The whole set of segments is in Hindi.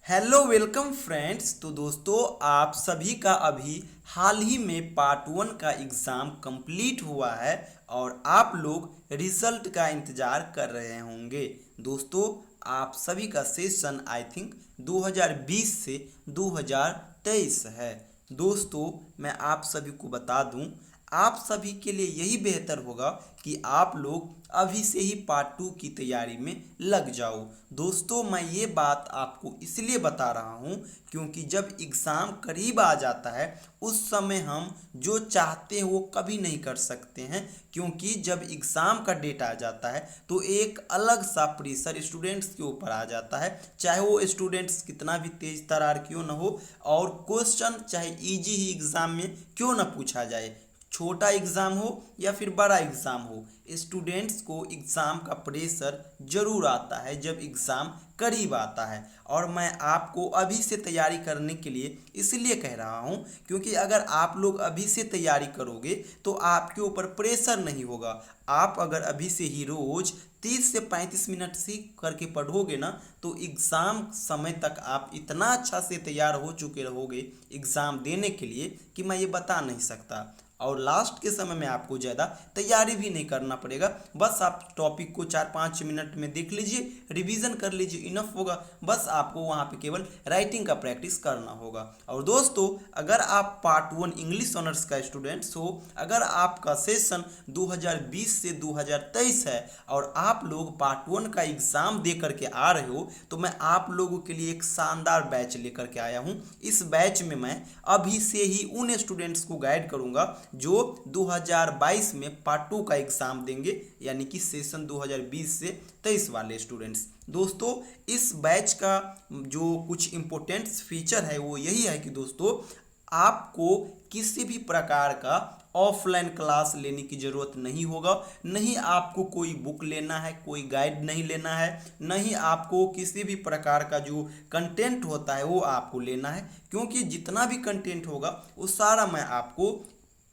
Hello welcome friends. तो दोस्तों आप सभी का अभी हाल ही में पार्ट वन का एग्ज़ाम कंप्लीट हुआ है और आप लोग रिजल्ट का इंतज़ार कर रहे होंगे। दोस्तों आप सभी का सेशन आई थिंक 2020 से 2023 है। दोस्तों मैं आप सभी को बता दूं, आप सभी के लिए यही बेहतर होगा कि आप लोग अभी से ही पार्ट टू की तैयारी में लग जाओ। दोस्तों मैं ये बात आपको इसलिए बता रहा हूँ क्योंकि जब एग्ज़ाम करीब आ जाता है उस समय हम जो चाहते हैं वो कभी नहीं कर सकते हैं, क्योंकि जब एग्ज़ाम का डेट आ जाता है तो एक अलग सा प्रेशर स्टूडेंट्स के ऊपर आ जाता है, चाहे वो स्टूडेंट्स कितना भी तेज तरार क्यों ना हो और क्वेश्चन चाहे इजी ही एग्ज़ाम में क्यों ना पूछा जाए, छोटा एग्ज़ाम हो या फिर बड़ा एग्ज़ाम हो, स्टूडेंट्स को एग्ज़ाम का प्रेशर ज़रूर आता है जब एग्ज़ाम करीब आता है। और मैं आपको अभी से तैयारी करने के लिए इसलिए कह रहा हूँ क्योंकि अगर आप लोग अभी से तैयारी करोगे तो आपके ऊपर प्रेशर नहीं होगा। आप अगर अभी से ही रोज़ 30 से 35 मिनट से करके पढ़ोगे ना तो एग्ज़ाम समय तक आप इतना अच्छा से तैयार हो चुके रहोगे एग्ज़ाम देने के लिए कि मैं ये बता नहीं सकता। और लास्ट के समय में आपको ज़्यादा तैयारी भी नहीं करना पड़ेगा, बस आप टॉपिक को 4-5 मिनट में देख लीजिए, रिवीजन कर लीजिए, इनफ होगा। बस आपको वहाँ पे केवल राइटिंग का प्रैक्टिस करना होगा। और दोस्तों अगर आप पार्ट वन इंग्लिश ऑनर्स का स्टूडेंट्स हो, अगर आपका सेशन 2020 से 2023 है और आप लोग पार्ट वन का एग्ज़ाम दे करके आ रहे हो तो मैं आप लोगों के लिए एक शानदार बैच लेकर के आया हूँ। इस बैच में मैं अभी से ही उन स्टूडेंट्स को गाइड करूँगा जो 2022 में पार्ट टू का एग्ज़ाम देंगे, यानी कि सेशन 2020 से 23 वाले स्टूडेंट्स। दोस्तों इस बैच का जो कुछ इम्पोर्टेंट फीचर है वो यही है कि दोस्तों आपको किसी भी प्रकार का ऑफलाइन क्लास लेने की ज़रूरत नहीं होगा, नहीं आपको कोई बुक लेना है, कोई गाइड नहीं लेना है, नहीं आपको किसी भी प्रकार का जो कंटेंट होता है वो आपको लेना है, क्योंकि जितना भी कंटेंट होगा वो सारा मैं आपको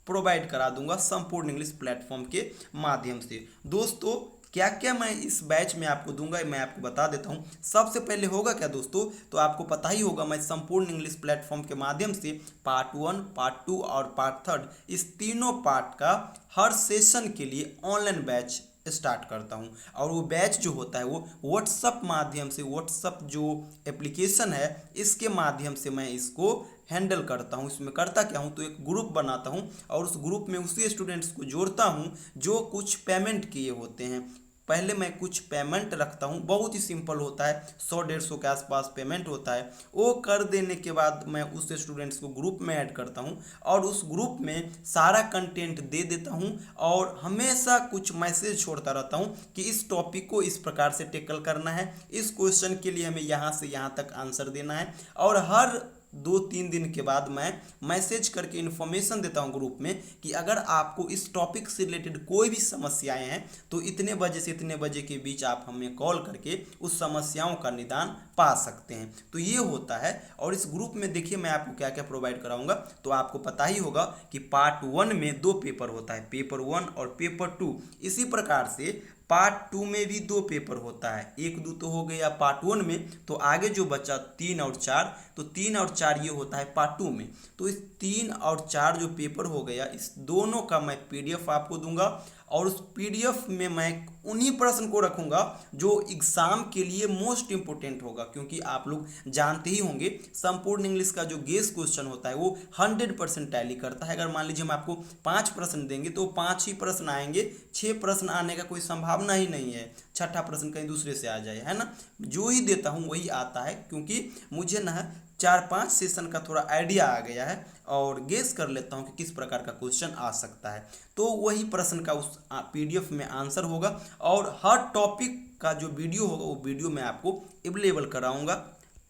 प्रोवाइड करा दूंगा संपूर्ण इंग्लिश प्लेटफॉर्म के माध्यम से। दोस्तों क्या क्या मैं इस बैच में आपको दूंगा मैं आपको बता देता हूं। सबसे पहले होगा क्या दोस्तों, तो आपको पता ही होगा मैं संपूर्ण इंग्लिश प्लेटफॉर्म के माध्यम से पार्ट वन, पार्ट टू और पार्ट थर्ड इस तीनों पार्ट का हर सेशन के लिए ऑनलाइन बैच स्टार्ट करता हूं। और वो बैच जो होता है वो व्हाट्सअप माध्यम से, व्हाट्सअप जो एप्लीकेशन है इसके माध्यम से मैं इसको हैंडल करता हूँ। इसमें करता क्या हूँ, तो एक ग्रुप बनाता हूँ और उस ग्रुप में उसी स्टूडेंट्स को जोड़ता हूँ जो कुछ पेमेंट किए होते हैं। पहले मैं कुछ पेमेंट रखता हूँ, बहुत ही सिंपल होता है, 100-150 के आसपास पेमेंट होता है। वो कर देने के बाद मैं उस स्टूडेंट्स को ग्रुप में ऐड करता हूँ और उस ग्रुप में सारा कंटेंट दे देता हूँ और हमेशा कुछ मैसेज छोड़ता रहता हूँ कि इस टॉपिक को इस प्रकार से टेकल करना है, इस क्वेश्चन के लिए हमें यहाँ से यहाँ तक आंसर देना है। और हर 2-3 दिन के बाद मैं मैसेज करके इन्फॉर्मेशन देता हूं ग्रुप में कि अगर आपको इस टॉपिक से रिलेटेड कोई भी समस्याएं हैं तो इतने बजे से इतने बजे के बीच आप हमें कॉल करके उस समस्याओं का निदान पा सकते हैं। तो ये होता है। और इस ग्रुप में देखिए मैं आपको क्या क्या प्रोवाइड कराऊंगा, तो आपको पता ही होगा कि पार्ट वन में 2 पेपर होता है, पेपर 1 और पेपर 2। इसी प्रकार से पार्ट टू में भी 2 पेपर होता है, 1-2 तो हो गया पार्ट वन में, तो आगे जो बचा 3 और 4, तो 3 और 4 ये होता है पार्ट टू में। तो इस 3 और 4 जो पेपर हो गया इस दोनों का मैं पीडीएफ आपको दूंगा और उस पीडीएफ में मैं उन्हीं प्रश्न को रखूंगा जो एग्जाम के लिए मोस्ट इंपोर्टेंट होगा, क्योंकि आप लोग जानते ही होंगे संपूर्ण इंग्लिश का जो गेस क्वेश्चन होता है वो 100% टैली करता है। अगर मान लीजिए हम आपको 5 प्रश्न देंगे तो 5 ही प्रश्न आएंगे, 6 प्रश्न आने का कोई संभावना ही नहीं है, छठा प्रश्न कहीं दूसरे से आ जाए, है ना। जो ही देता हूँ वही आता है, क्योंकि मुझे ना 4-5 सेशन का थोड़ा आइडिया आ गया है और गेस कर लेता हूँ कि किस प्रकार का क्वेश्चन आ सकता है। तो वही प्रश्न का उस पीडीएफ में आंसर होगा और हर टॉपिक का जो वीडियो होगा वो वीडियो मैं आपको अवेलेबल कराऊंगा।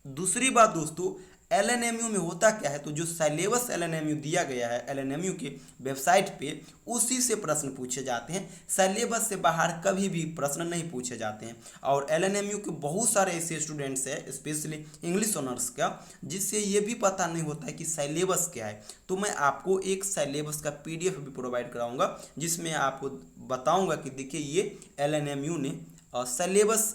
दूसरी बात दोस्तों, एलएनएमयू में होता क्या है, तो जो सिलेबस एलएनएमयू दिया गया है एलएनएमयू के वेबसाइट पे उसी से प्रश्न पूछे जाते हैं, सिलेबस से बाहर कभी भी प्रश्न नहीं पूछे जाते हैं। और एलएनएमयू के बहुत सारे ऐसे स्टूडेंट्स हैं स्पेशली इंग्लिश ऑनर्स का जिससे ये भी पता नहीं होता है कि सिलेबस क्या है। तो मैं आपको एक सिलेबस का पीडीएफ भी प्रोवाइड कराऊंगा जिसमें आपको बताऊंगा कि देखिए ये एलएनएमयू ने सिलेबस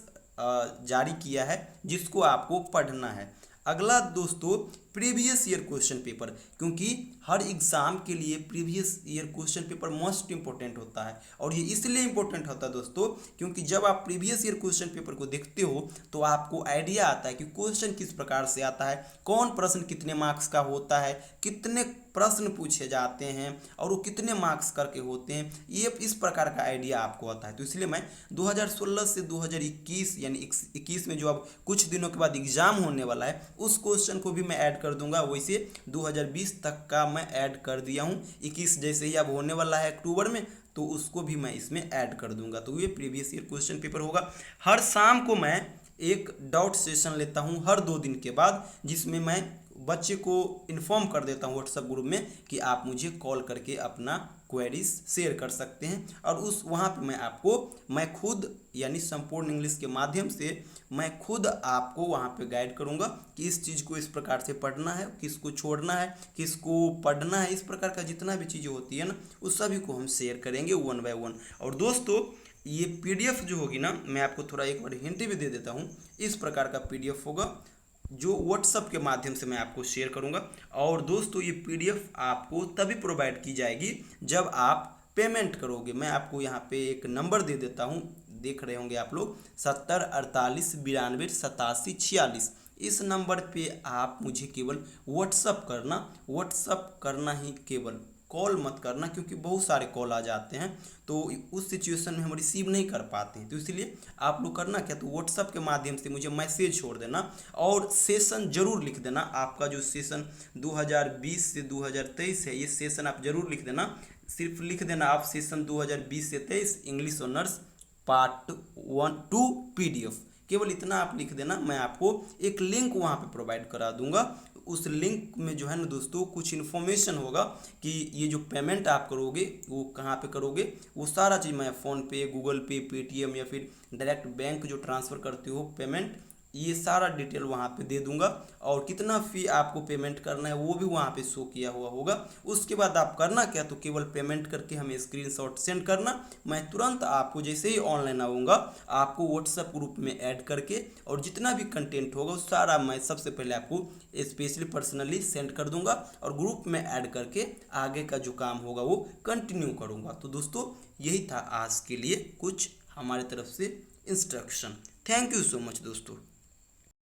जारी किया है जिसको आपको पढ़ना है। अगला दोस्तों प्रीवियस ईयर क्वेश्चन पेपर, क्योंकि हर एग्जाम के लिए previous year question paper most important होता है। और ये इसलिए इंपॉर्टेंट होता है दोस्तों क्योंकि जब आप प्रीवियस ईयर क्वेश्चन पेपर को देखते हो तो आपको आइडिया आता है कि क्वेश्चन किस प्रकार से आता है, कौन प्रश्न कितने मार्क्स का होता है, कितने प्रश्न पूछे जाते हैं और वो कितने मार्क्स करके होते हैं, ये इस प्रकार का आइडिया आपको आता है। तो इसलिए मैं 2016 से 2021 यानी 21 में जो अब कुछ दिनों के बाद एग्जाम होने वाला है उस क्वेश्चन को भी मैं ऐड कर दूंगा। वैसे 2020 तक का मैं ऐड कर दिया हूँ, 21 जैसे ही अब होने वाला है अक्टूबर में तो उसको भी मैं इसमें ऐड कर दूंगा। तो ये प्रीवियस ईयर क्वेश्चन पेपर होगा। हर शाम को मैं एक डाउट सेशन लेता हूँ हर 2 दिन के बाद, जिसमें मैं बच्चे को इन्फॉर्म कर देता हूँ व्हाट्सएप ग्रुप में कि आप मुझे कॉल करके अपना क्वेरीज शेयर कर सकते हैं। और उस वहाँ पे मैं खुद यानी संपूर्ण इंग्लिश के माध्यम से मैं खुद आपको वहाँ पे गाइड करूँगा कि इस चीज़ को इस प्रकार से पढ़ना है, किसको छोड़ना है, किसको पढ़ना है। इस प्रकार का जितना भी चीज़ें होती है ना उस सभी को हम शेयर करेंगे 1 बाय 1। और दोस्तों ये पीडीएफ जो होगी ना, मैं आपको थोड़ा एक बार हिंट भी दे देता हूँ, इस प्रकार का पीडीएफ होगा जो व्हाट्सएप के माध्यम से मैं आपको शेयर करूंगा। और दोस्तों ये पीडीएफ आपको तभी प्रोवाइड की जाएगी जब आप पेमेंट करोगे। मैं आपको यहाँ पे एक नंबर दे देता हूँ, देख रहे होंगे आप लोग, 70 48 92 87 46। इस नंबर पे आप मुझे केवल व्हाट्सअप करना ही, केवल कॉल मत करना, क्योंकि बहुत सारे कॉल आ जाते हैं तो उस सिचुएशन में हम रिसीव नहीं कर पाते हैं। तो इसलिए आप लोग करना क्या, तो व्हाट्सएप के माध्यम से मुझे मैसेज छोड़ देना और सेशन जरूर लिख देना। आपका जो सेशन 2020 से 2023 है ये सेशन आप जरूर लिख देना। सिर्फ लिख देना आप सेशन 2020 से 23 इंग्लिश ऑनर्स पार्ट 1-2 पीडीएफ, केवल इतना आप लिख देना। मैं आपको एक लिंक वहाँ पे प्रोवाइड करा दूंगा। उस लिंक में जो है ना दोस्तों कुछ इन्फॉर्मेशन होगा कि ये जो पेमेंट आप करोगे वो कहाँ पे करोगे, वो सारा चीज़ मैं फ़ोनपे, गूगल पे, पेटीएम या फिर डायरेक्ट बैंक जो ट्रांसफ़र करते हो पेमेंट, ये सारा डिटेल वहाँ पे दे दूंगा। और कितना फ़ी आपको पेमेंट करना है वो भी वहाँ पे शो किया हुआ होगा। उसके बाद आप करना क्या, तो केवल पेमेंट करके हमें स्क्रीनशॉट सेंड करना। मैं तुरंत आपको जैसे ही ऑनलाइन आऊँगा आपको व्हाट्सएप ग्रुप में ऐड करके और जितना भी कंटेंट होगा वो सारा मैं सबसे पहले आपको स्पेशली पर्सनली सेंड कर दूंगा और ग्रुप में ऐड करके आगे का जो काम होगा वो कंटिन्यू करूँगा। तो दोस्तों यही था आज के लिए कुछ हमारे तरफ से instruction. Thank you so much दोस्तों।